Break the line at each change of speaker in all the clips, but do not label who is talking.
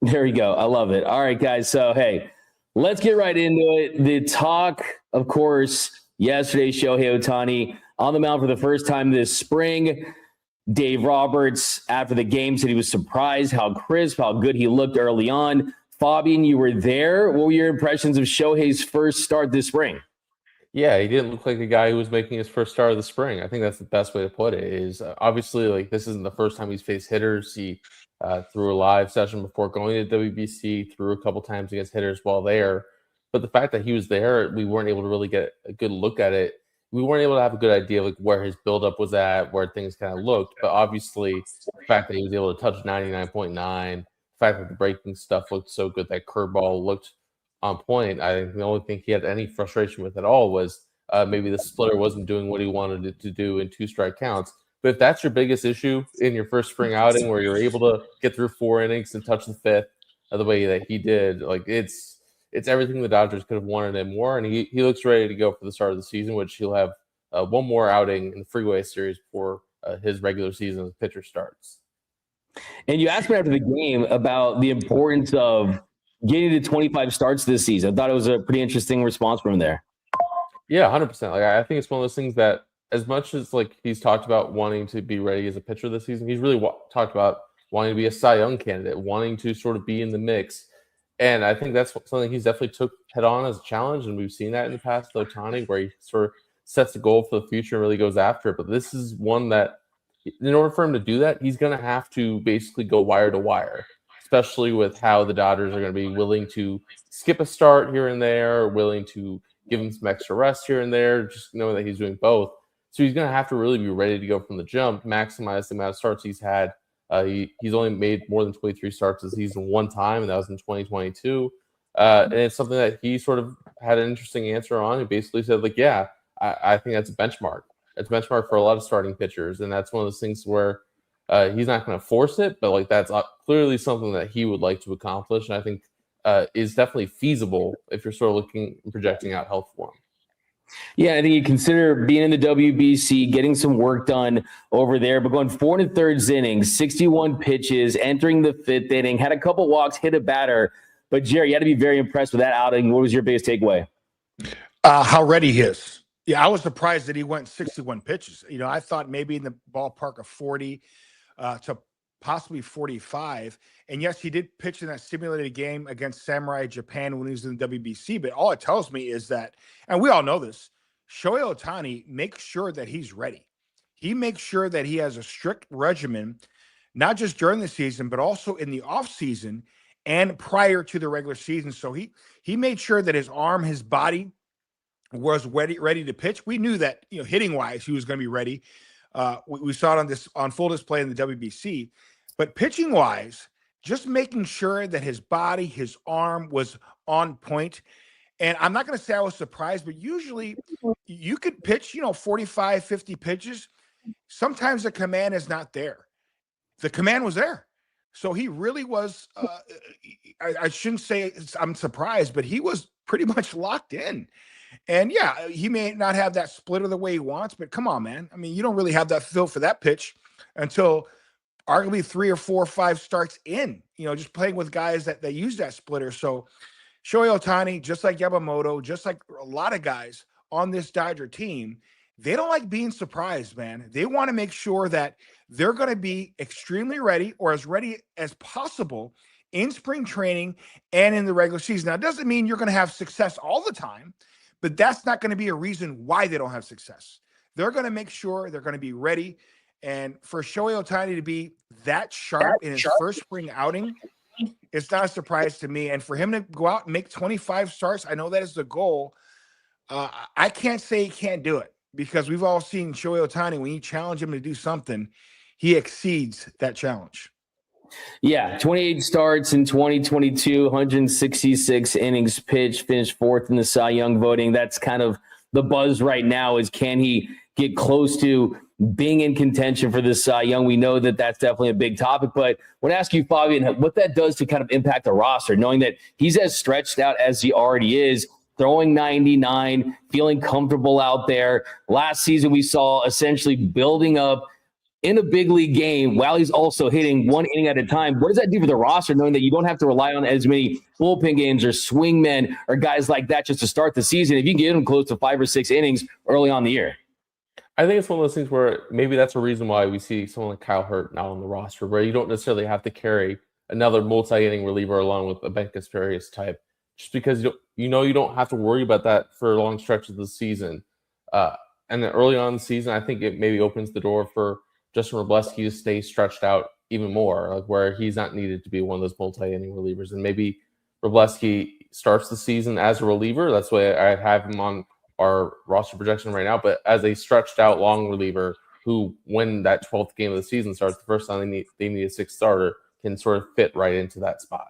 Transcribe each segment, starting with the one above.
There we go. I love it. All right, guys. So, hey, let's get right into it. The talk, of course, yesterday, Shohei Ohtani on the mound for the first time this spring. Dave Roberts, after the game, said he was surprised how crisp, how good he looked early on. Fabian, you were there. What were your impressions of Shohei's first start this spring?
Yeah, he didn't look like a guy who was making his first start of the spring. I think that's the best way to put it. Is obviously, like, this isn't the first time he's faced hitters. He threw a live session before going to WBC, threw a couple times against hitters while there. But the fact that he was there, we weren't able to really get a good look at it. We weren't able to have a good idea of like where his buildup was at, where things kind of looked. But obviously, the fact that he was able to touch 99.9, the fact that the breaking stuff looked so good, that curveball looked on point. I think the only thing he had any frustration with at all was maybe the splitter wasn't doing what he wanted it to do in 2-strike counts. But if that's your biggest issue in your first spring outing, where you're able to get through 4 innings and touch the 5th the way that he did, like it's everything the Dodgers could have wanted and more. And he looks ready to go for the start of the season, which he'll have one more outing in the Freeway Series before his regular season as pitcher starts.
And you asked me after the game about the importance of getting to 25 starts this season. I thought it was a pretty interesting response from him there.
Yeah, 100%. Like, I think it's one of those things that, as much as like he's talked about wanting to be ready as a pitcher this season, he's really talked about wanting to be a Cy Young candidate, wanting to sort of be in the mix. And I think that's something he's definitely took head on as a challenge. And we've seen that in the past with Ohtani, where he sort of sets a goal for the future and really goes after it. But this is one that, in order for him to do that, he's going to have to basically go wire to wire, especially with how the Dodgers are going to be willing to skip a start here and there, willing to give him some extra rest here and there, just knowing that he's doing both. So he's going to have to really be ready to go from the jump, maximize the amount of starts he's had. He's only made more than 23 starts this season one time, and that was in 2022. And it's something that he sort of had an interesting answer on. He basically said, like, yeah, I think that's a benchmark. It's a benchmark for a lot of starting pitchers, and that's one of those things where he's not going to force it, but like that's clearly something that he would like to accomplish, and I think is definitely feasible if you're sort of looking and projecting out health for him.
Yeah, I think you consider being in the WBC, getting some work done over there, but going 4 1/3 innings, 61 pitches, entering the 5th inning, had a couple walks, hit a batter. But Jerry, you had to be very impressed with that outing. What was your biggest takeaway?
How ready he is. Yeah, I was surprised that he went 61 pitches. You know, I thought maybe in the ballpark of 40 to possibly 45. And yes, he did pitch in that simulated game against Samurai Japan when he was in the WBC. But all it tells me is that, and we all know this, Shohei Ohtani makes sure that he's ready. He makes sure that he has a strict regimen, not just during the season, but also in the off season and prior to the regular season. So he made sure that his arm, his body was ready to pitch. We knew that, you know, hitting wise, he was going to be ready. We saw it on full display in the WBC. But pitching wise, just making sure that his body, his arm was on point. And I'm not going to say I was surprised, but usually you could pitch, 45, 50 pitches. Sometimes the command is not there. The command was there. So he really was, I shouldn't say I'm surprised, but he was pretty much locked in. And yeah, he may not have that splitter the way he wants, but come on, man. I mean, you don't really have that feel for that pitch until arguably 3 or 4 or 5 starts in, just playing with guys that use that splitter. So Shohei Ohtani, just like Yamamoto, just like a lot of guys on this Dodger team, they don't like being surprised, man. They want to make sure that they're going to be extremely ready or as ready as possible in spring training and in the regular season. Now, it doesn't mean you're going to have success all the time, but that's not going to be a reason why they don't have success. They're going to make sure they're going to be ready. And for Shohei Ohtani to be that sharp in his first spring outing, it's not a surprise to me. And for him to go out and make 25 starts, I know that is the goal. I can't say he can't do it because we've all seen Shohei Ohtani, when you challenge him to do something, he exceeds that challenge.
Yeah, 28 starts in 2022, 166 innings pitched, finished 4th in the Cy Young voting. That's kind of the buzz right now, is can he get close to being in contention for this Cy Young? We know that that's definitely a big topic, but I want to ask you, Fabian, what that does to kind of impact the roster, knowing that he's as stretched out as he already is, throwing 99, feeling comfortable out there. Last season, we saw essentially building up in a big league game while he's also hitting one inning at a time. What does that do for the roster, knowing that you don't have to rely on as many bullpen games or swing men or guys like that just to start the season if you can get them close to 5 or 6 innings early on the year?
I think it's one of those things where maybe that's a reason why we see someone like Kyle Hurt now on the roster, where you don't necessarily have to carry another multi-inning reliever along with a Ben Casparius type, just because you don't have to worry about that for long stretches of the season. And then early on in the season, I think it maybe opens the door for Justin Wrobleski to stay stretched out even more, like where he's not needed to be one of those multi-inning relievers. And maybe Wrobleski starts the season as a reliever. That's why I have him on our roster projection right now, but as a stretched out long reliever who, when that 12th game of the season starts, the first time they need a 6th starter, can sort of fit right into that spot.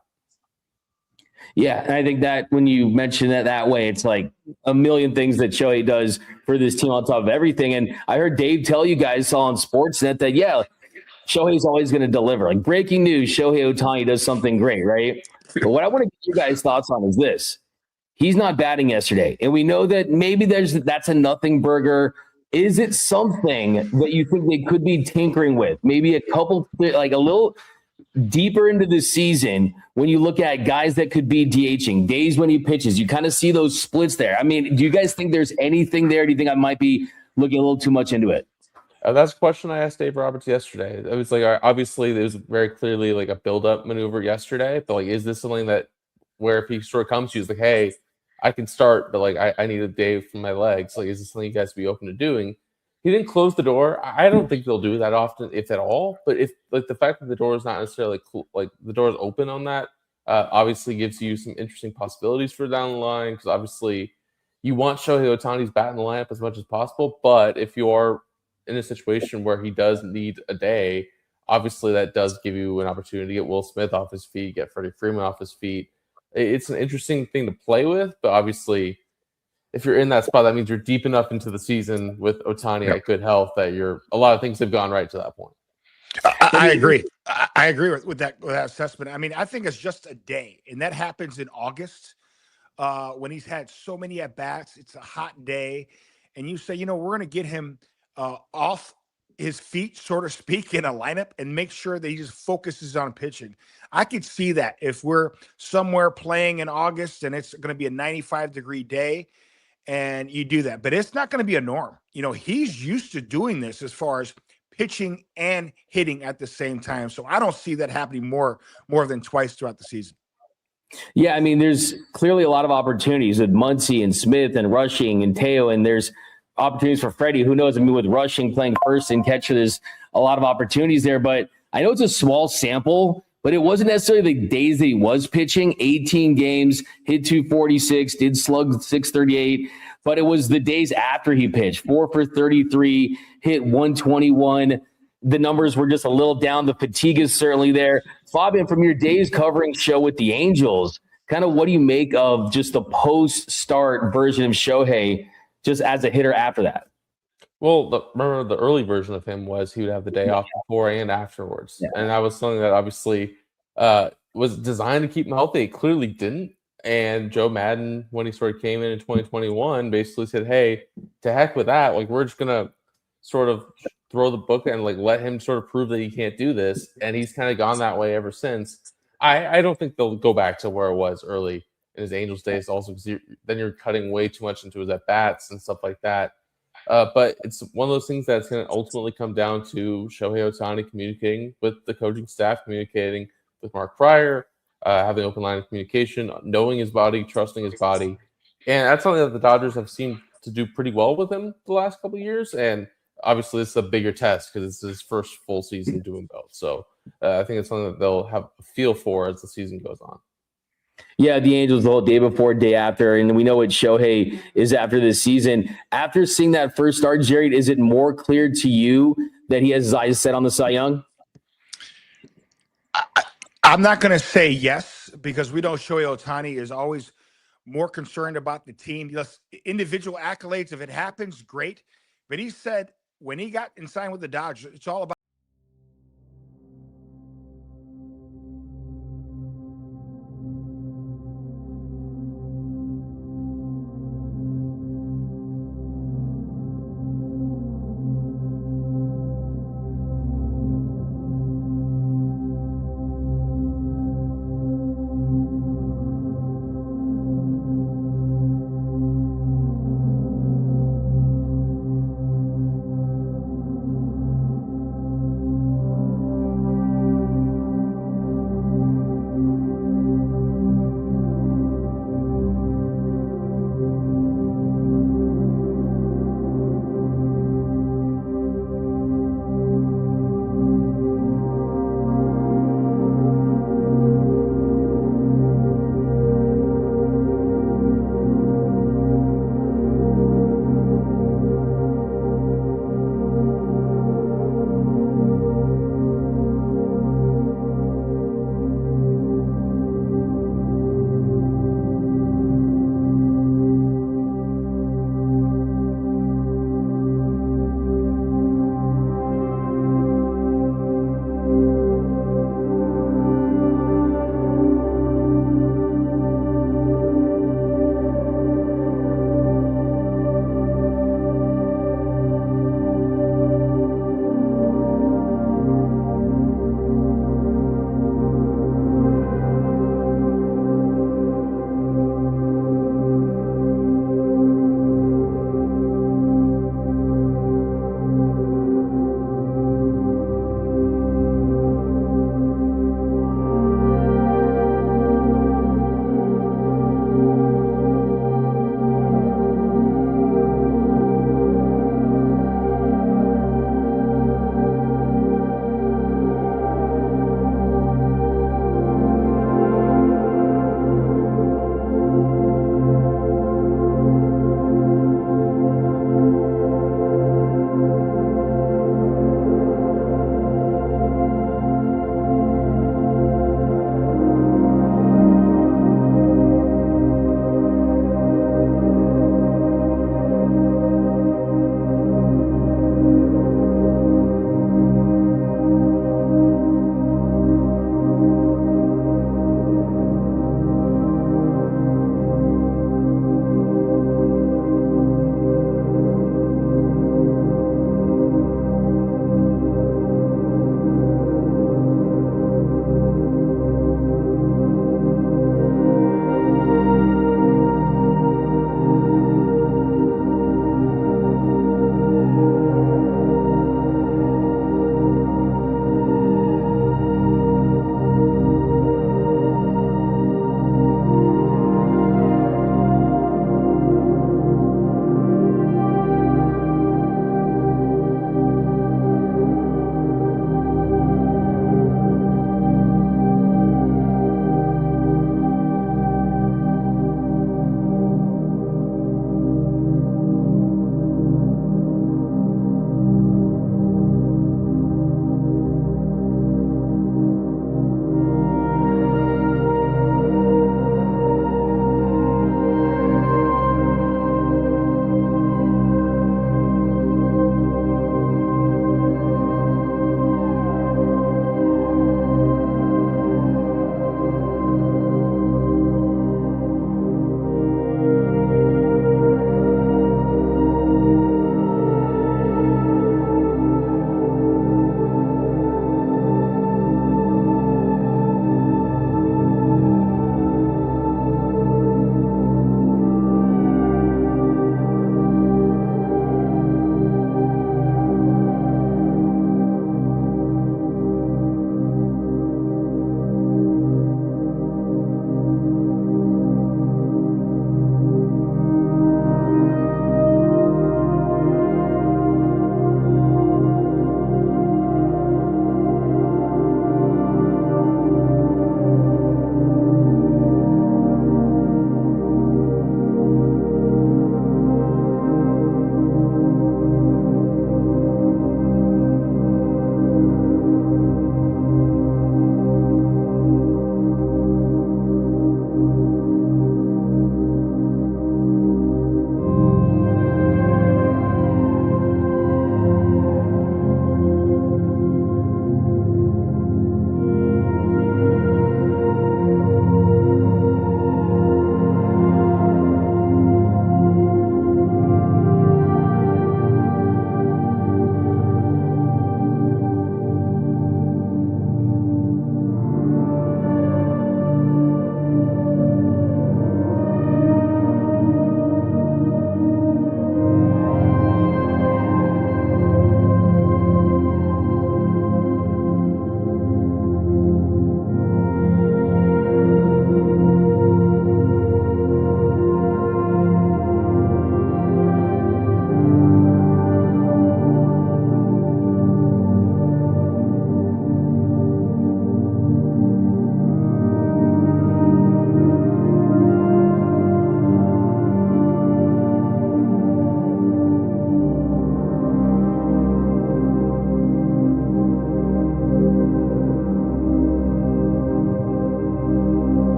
Yeah, and I think that when you mention it that way, it's like a million things that Shohei does for this team on top of everything. And I heard Dave tell you guys on Sportsnet that, yeah, Shohei's always going to deliver. Like, breaking news, Shohei Ohtani does something great, right? But what I want to get you guys' thoughts on is this. He's not batting yesterday, and we know that maybe that's a nothing burger. Is it something that you think they could be tinkering with? Maybe a little deeper into the season when you look at guys that could be DHing, days when he pitches, you kind of see those splits there. I mean, do you guys think there's anything there? Do you think I might be looking a little too much into it?
That's a question I asked Dave Roberts yesterday. It was like, obviously, there was very clearly like a build-up maneuver yesterday, but like, is this something that where if he sort of comes to you, he's like, hey, I can start, but like I need a day from my legs. Like, is this something you guys be open to doing? He didn't close the door. I don't think they'll do that often, if at all. But if like the fact that the door is not necessarily cool, like the door is open on that, obviously gives you some interesting possibilities for down the line. Because obviously, you want Shohei Ohtani's bat in the lineup as much as possible. But if you are in a situation where he does need a day, obviously that does give you an opportunity to get Will Smith off his feet, get Freddie Freeman off his feet. It's an interesting thing to play with, but obviously, if you're in that spot, that means you're deep enough into the season with Ohtani at good health that a lot of things have gone right to that point.
I agree. I agree with that assessment. I mean, I think it's just a day, and that happens in August when he's had so many at bats. It's a hot day, and you say, we're going to get him off his feet, so to speak, in a lineup and make sure that he just focuses on pitching. I could see that if we're somewhere playing in August and it's going to be a 95-degree day and you do that, but it's not going to be a norm. He's used to doing this as far as pitching and hitting at the same time. So I don't see that happening more than twice throughout the season.
Yeah, I mean, there's clearly a lot of opportunities with Muncy and Smith and Rushing and Teo, and there's opportunities for Freddie. Who knows? I mean, with Rushing playing first and catcher, there's a lot of opportunities there. But I know it's a small sample, but it wasn't necessarily the days that he was pitching. 18 games, hit 246, did slug 638. But it was the days after he pitched. 4 for 33, hit 121. The numbers were just a little down. The fatigue is certainly there. Fabian, from your days covering show with the Angels, kind of what do you make of just the post-start version of Shohei just as a hitter after that?
Well, remember the early version of him was he would have the day off before and afterwards. Yeah. And that was something that obviously was designed to keep him healthy. It clearly didn't. And Joe Madden, when he sort of came in 2021, basically said, hey, to heck with that. Like, we're just going to sort of throw the book and like let him sort of prove that he can't do this. And he's kind of gone that way ever since. I don't think they'll go back to where it was early in his Angels days also, because then you're cutting way too much into his at-bats and stuff like that. But it's one of those things that's going to ultimately come down to Shohei Ohtani communicating with the coaching staff, communicating with Mark Pryor, having an open line of communication, knowing his body, trusting his body. And that's something that the Dodgers have seemed to do pretty well with him the last couple of years. And obviously, this is a bigger test because it's his first full season doing both. So I think it's something that they'll have a feel for as the season goes on.
Yeah, the Angels the whole day before, day after, and we know what Shohei is after this season. After seeing that first start, Jared, is it more clear to you that he has his eyes set on the Cy Young?
I'm not going to say yes, because we know Shohei Ohtani is always more concerned about the team. Yes, individual accolades, if it happens, great. But he said when he got and signed with the Dodgers, it's all about